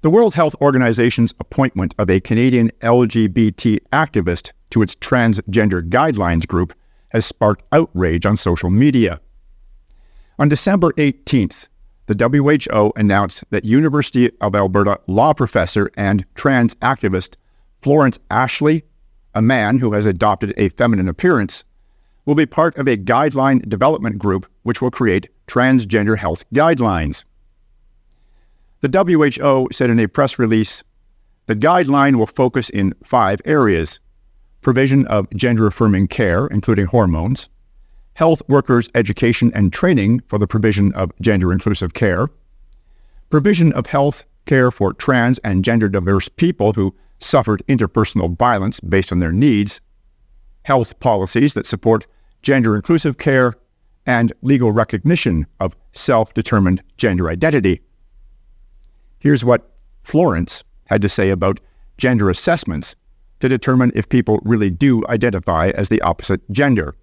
The World Health Organization's appointment of a Canadian LGBT activist to its transgender guidelines group has sparked outrage on social media. On December 18th, the WHO announced that University of Alberta law professor and trans activist Florence Ashley, a man who has adopted a feminine appearance, will be part of a guideline development group which will create transgender health guidelines. The WHO said in a press release, the guideline will focus in 5 areas: provision of gender-affirming care, including hormones, health workers' education and training for the provision of gender-inclusive care, provision of health care for trans and gender-diverse people who suffered interpersonal violence based on their needs, health policies that support gender-inclusive care, and legal recognition of self-determined gender identity. Here's what Florence had to say about gender assessments to determine if people really do identify as the opposite gender.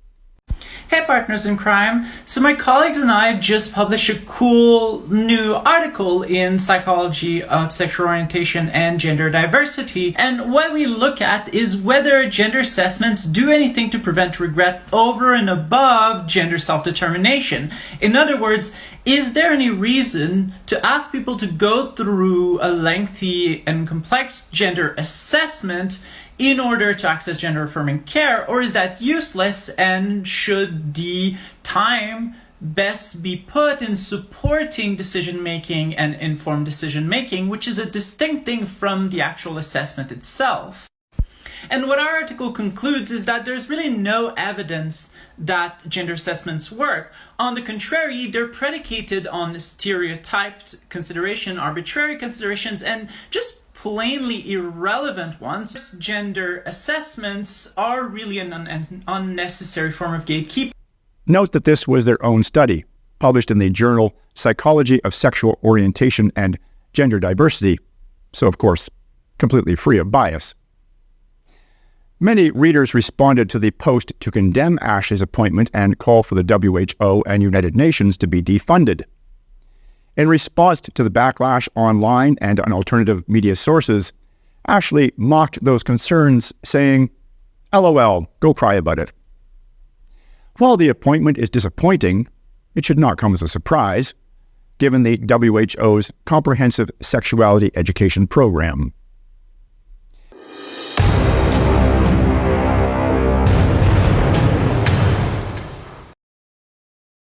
Hey partners in crime, so my colleagues and I just published a cool new article in Psychology of Sexual Orientation and Gender Diversity, and what we look at is whether gender assessments do anything to prevent regret over and above gender self-determination. In other words, is there any reason to ask people to go through a lengthy and complex gender assessment in order to access gender-affirming care, or is that useless, and should the time best be put in supporting decision-making and informed decision-making, which is a distinct thing from the actual assessment itself? And what our article concludes is that there's really no evidence that gender assessments work. On the contrary, they're predicated on stereotyped consideration, arbitrary considerations, and just plainly irrelevant ones. Gender assessments are really an unnecessary form of gatekeeping. Note that this was their own study, published in the journal Psychology of Sexual Orientation and Gender Diversity, so of course, completely free of bias. Many readers responded to the post to condemn Ashley's appointment and call for the WHO and United Nations to be defunded. In response to the backlash online and on alternative media sources, Ashley mocked those concerns, saying, "LOL, go cry about it." While the appointment is disappointing, it should not come as a surprise, given the WHO's comprehensive sexuality education program.